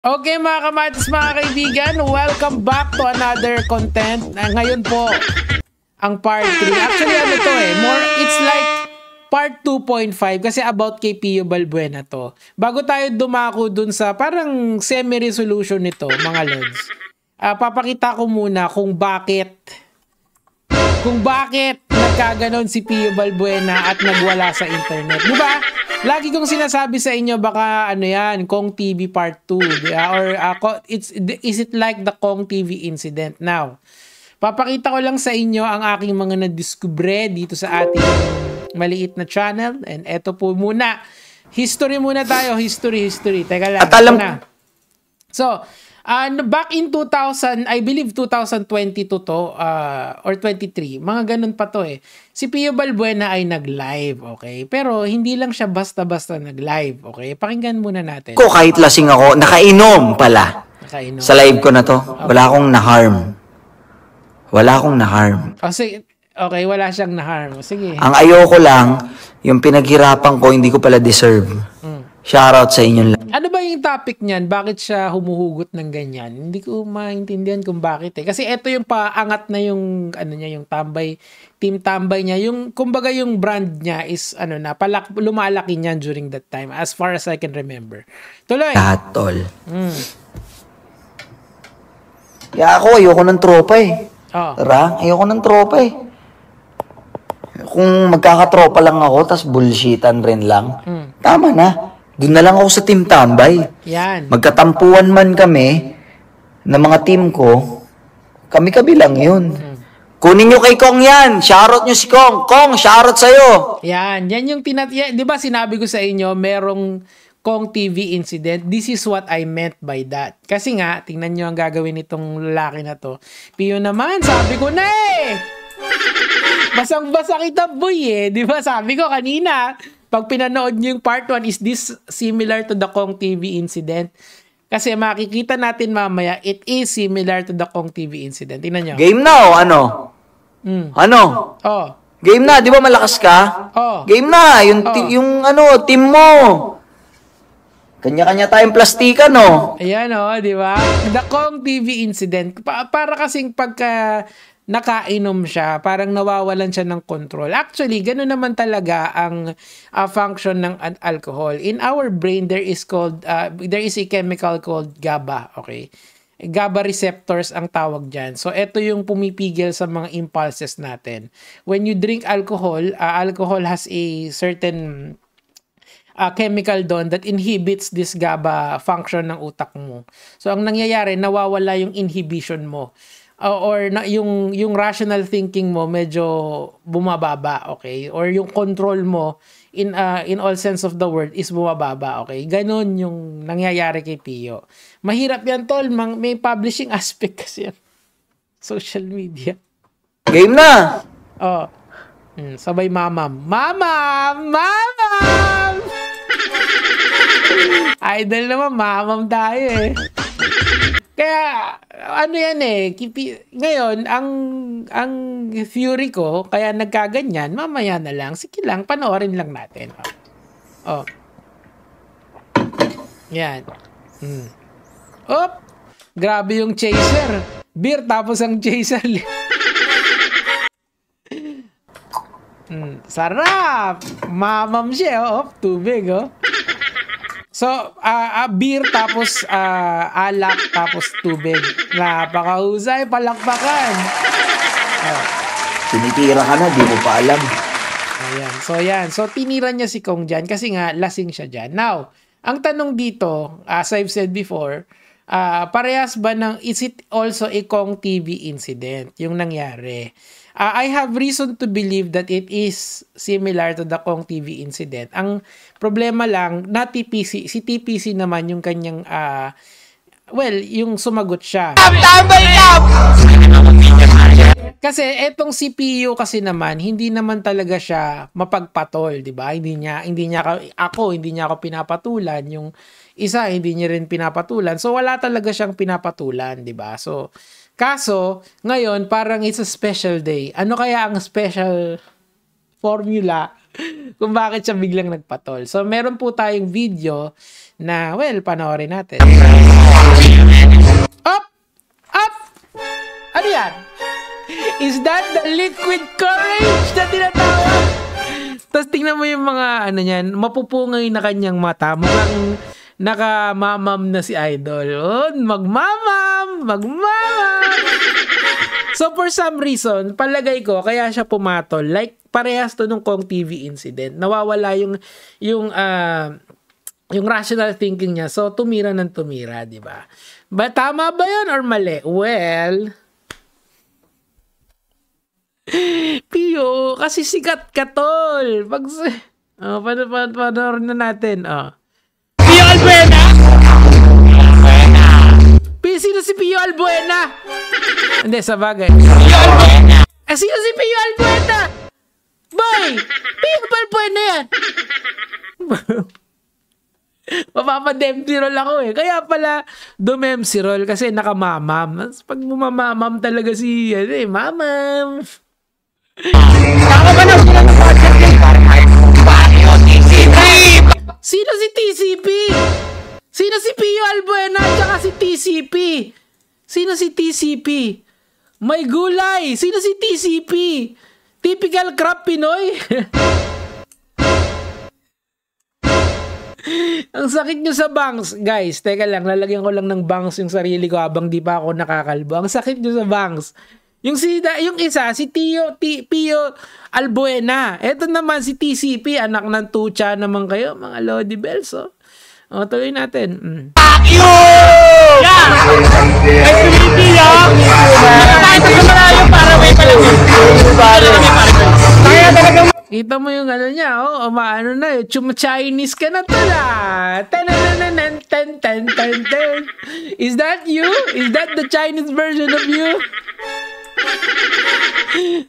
Okay mga kamatis, mga kaibigan, welcome back to another content. Ngayon po, ang part 3. Actually ano to more, it's like part 2.5 kasi about kay Pio Balbuena to. Bago tayo dumako dun sa parang semi-resolution nito mga lods, papakita ko muna kung bakit nagkaganon si Pio Balbuena at nagwala sa internet. Diba? Lagi kong sinasabi sa inyo, baka ano yan, Kong TV Part 2. Or is it like the Kong TV incident? Now, papakita ko lang sa inyo ang aking mga nadiskubre dito sa ating maliit na channel. And eto po muna. History muna tayo. History. Teka lang. At alam na. So, back in 2000, I believe 2022 to, or 23, mga ganun pa to Si Pio Balbuena ay nag-live, okay? Pero hindi lang siya basta-basta nag-live, okay? Pakinggan muna natin. Ko kahit lasing ako, nakainom pala. Nakainom. Sa live ko na to, wala akong na-harm. Okay, wala siyang na-harm. Sige. Ang ayoko lang, yung pinaghirapan ko, hindi ko pala deserve. Shoutout sa inyo lang. Ano ba yung topic niyan? Bakit siya humuhugot ng ganyan? Hindi ko maintindihan kung bakit Kasi ito yung paangat na yung ano niya, yung tambay, team tambay niya. Yung kumbaga yung brand niya is ano na, lumalaki niyan during that time as far as I can remember. Tuloy. Lahat, tol. Kaya ako, ayoko ng tropa Tara, ayoko ng tropa Kung magkakatropa lang ako, tas bullshitan rin lang, tama na. Doon na lang ako sa team tambay. Yan. Magkatampuan man kami ng mga team ko, kami-kami lang yun. Kunin nyo kay Kong yan. Shoutout nyo si Kong. Kong, shoutout sa'yo. Yan yung di ba sinabi ko sa inyo, merong Kong TV incident. This is what I meant by that. Kasi nga, tingnan nyo ang gagawin nitong lalaki na to. Pio naman, sabi ko na Basang-basa kita boy Di ba sabi ko kanina, pag pinanood nyo yung part 1, is this similar to the Kong TV incident? Kasi makikita natin mamaya, it is similar to the Kong TV incident. Tingnan nyo. Game na o ano? Ano? Oh. Game na, di ba malakas ka? Oh. Game na, yung team mo. Kanya-kanya tayong plastika, no? Ayan di ba? The Kong TV incident. Para kasing pagka nakainom siya, parang nawawalan siya ng control. Actually, gano'n naman talaga ang function ng alcohol. In our brain, there is a chemical called GABA, okay? GABA receptors ang tawag dyan. So, ito yung pumipigil sa mga impulses natin. When you drink alcohol, alcohol has a certain chemical doon that inhibits this GABA function ng utak mo. So, ang nangyayari, nawawala yung inhibition mo. Or yung rational thinking mo medyo bumababa, okay? Or yung control mo in all sense of the word is bumababa, okay? Ganon yung nangyayari kay Pio. Mahirap yan, tol. May publishing aspect kasi yan. Social media. Game na! Sabay mamam. Mamam! Idol naman, mamam tayo Kaya, ano yan ngayon, ang theory ko, kaya nagkaganyan, mamaya na lang, sige lang, panoorin lang natin. Yan. Grabe yung chaser. Beer, tapos ang chaser. Sarap! Mamam siya, tubig, So, beer tapos alak tapos tubig. Napakahusay, palakpakan. Tinitira ka na, di mo pa alam. Ayan. So, tinira niya si Kong dyan kasi nga lasing siya dyan. Now, ang tanong dito, as I've said before, parehas ba is it also a Kong TV incident yung nangyari? I have reason to believe that it is similar to the Kong TV incident. Ang problema lang, si TPC naman yung kanyang, yung sumagot siya. Kasi etong si Pio kasi naman, hindi naman talaga siya mapagpatol, di ba? Hindi niya ako pinapatulan. Yung isa, hindi niya rin pinapatulan. So, wala talaga siyang pinapatulan, di ba? So, kaso, ngayon, parang it's a special day. Ano kaya ang special formula Kung bakit siya biglang nagpatol. So, meron po tayong video na, well, panoorin natin. Up! Up! Ano yan? Is that the liquid courage na tinatawag? Tapos tingnan mo yung mga, ano yan, mapupungay na kanyang mata. Mukhang nakamamam na si Idol. Oh, magmamam! So, for some reason, palagay ko, kaya siya pumatol. Like, parehas to nung Kong TV incident. Nawawala yung rational thinking niya. So, tumira ng tumira, di ba? Ba, tama ba yun or mali? Well, Pio, kasi sikat ka, tol. Panoorin na natin. Pio Albuena! Sino si Pio Albuena? Hindi, sa bagay. Pio Albuena! Sino si Pio Albuena? Boy! Pio Albuena yan! Mapapadempty roll ako eh. Kaya pala, dumempty roll kasi nakamamam. Pag bumamamam talaga si, mamam. Saka ba na sila ng podcast eh? Sino si TCP? Sino si Pio Albuena at saka si TCP? Sino si TCP? May gulay. Sino si TCP? Typical crap Pinoy. Ang sakit nyo sa bangs. Guys, teka lang. Lalagyan ko lang ng bangs yung sarili ko habang di pa ako nakakalbo. Ang sakit nyo sa bangs. Yung isa, si Pio Albuena. Ito naman si TCP. Anak ng tucha naman kayo. Mga Lodi Bells. O, tuloy natin. Fuck you! Yeah! Ay, tumiti ah! Nakakain sa malayo para may palamig. Kaya talagang... Kita mo yung ano niya, maano na eh. Chinese ka na tala. Is that you? Is that the Chinese version of you?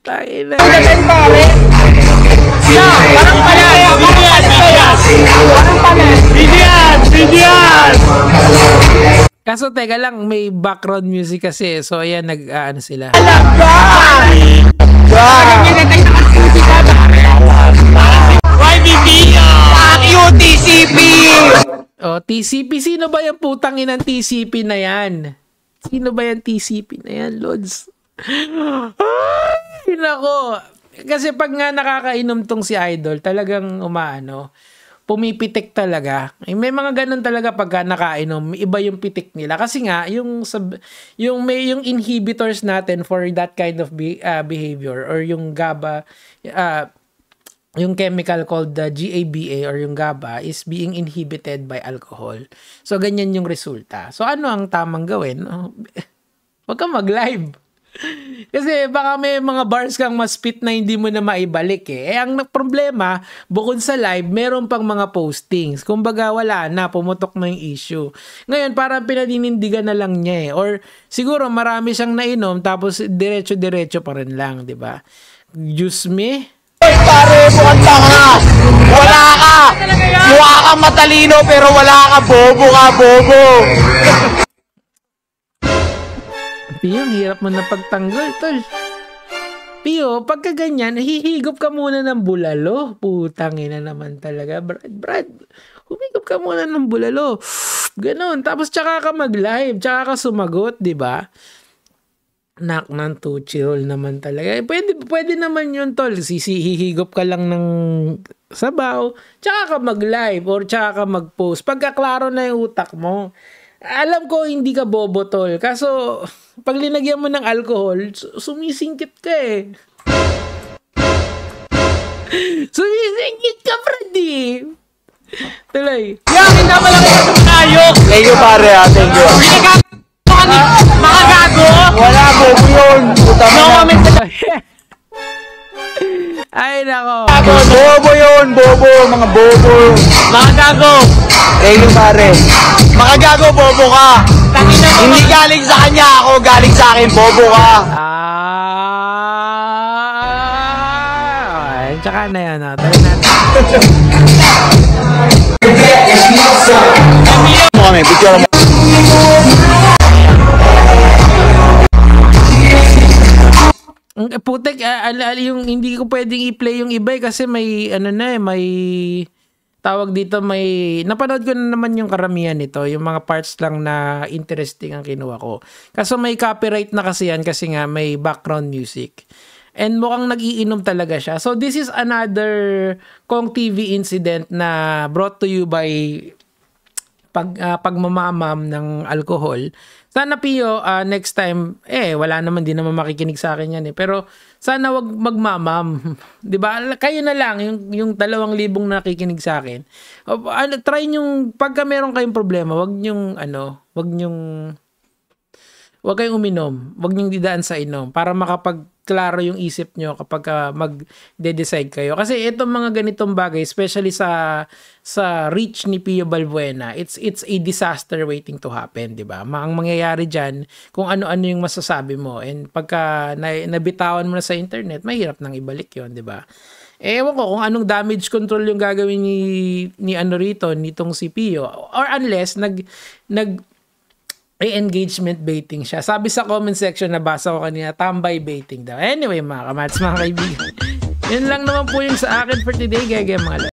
Tayo na. Parang palaya. Parang palaya. Bidiyan! Kaso teka lang, may background music kasi. So ayan, ano sila. YBB! Fuck you, TCP! O, TCP. Sino ba yung putang inang TCP na yan? Sino ba yung TCP na yan, Lods? Ay, nako. Kasi pag nga nakakainom tong si Idol, talagang pumipitik talaga. May mga ganun talaga pagka nakainom, iba yung pitik nila. Kasi nga, yung inhibitors natin for that kind of behavior or yung GABA, yung chemical called the GABA or yung GABA is being inhibited by alcohol. So, ganyan yung resulta. So, ano ang tamang gawin? Huwag kang mag-live. Kasi baka may mga bars kang maspit na hindi mo na maibalik eh. Ang problema, bukod sa live, meron pang mga postings. Kumbaga wala na, pumutok na yung issue. Ngayon, parang pinaninindigan na lang niya eh. Or siguro marami siyang nainom tapos diretso-diretso pa rin lang, di ba? Juice me? Pare, mukhang tanga! Wala ka! Mukha kang matalino pero wala ka, bobo ka, bobo! Pio, hirap mo na pagtanggol, tol. Pio, pagka ganyan, hihigop ka muna ng bulalo. Putang ina naman talaga. Brad, humigop ka muna ng bulalo. Ganon. Tapos tsaka ka mag-live, tsaka ka sumagot, di ba? Nak ng tuchirol naman talaga. Pwede naman yun, tol. Hihigop ka lang ng sabaw, tsaka ka mag-live or tsaka ka mag-post. Pagkaklaro na yung utak mo. Alam ko hindi ka bobo, tol. Kaso, pag linagyan mo ng alcohol, sumisingkit ka eh. Sumisingkit ka, Freddy. Tuloy. Yakin na malaki sa tayo! Thank you, pare, thank you. Mga gago! Wala, bobo yun. Puta mo na. Ay, nako. Bobo yun, bobo. Mga bobo. Mga gago. Thank you, pare. Mga gago, bobo ka. Hindi galing sa kanya ako, galing sa akin, bobo ka. Tsaka na yan, tali natin. Kami, picture mo. Putek, yung hindi ko pwedeng i-play yung iba kasi may may tawag dito, may napanood ko na naman yung karamihan nito, yung mga parts lang na interesting ang kinuha ko. Kaso may copyright na kasi yan kasi nga may background music. And mukhang nag-iinom talaga siya. So this is another Kong TV incident na brought to you by pagmamamam ng alcohol. Sana Pio, next time, wala naman, din naman makikinig sa akin yan Pero sana wag magmamam. 'Di ba? Kayo na lang yung 2,000 nakikinig sa akin. Try yung pagka meron kayong problema, wag kayong uminom. Wag niyong didaan sa inom para makapagklaro yung isip nyo kapag mag-decide kayo. Kasi itong mga ganitong bagay, especially sa reach ni Pio Balbuena, it's a disaster waiting to happen, 'di ba? Ang mangyayari diyan kung ano-ano yung masasabi mo, and pagka nabitawan mo na sa internet, mahirap nang ibalik 'yon, 'di ba? Ewan ko kung anong damage control yung gagawin ni nitong si Pio, or unless engagement baiting siya. Sabi sa comment section, nabasa ko kanina, tambay baiting daw. Anyway, mga kamats, mga kaibigan, yun lang naman po yung sa akin for today, mga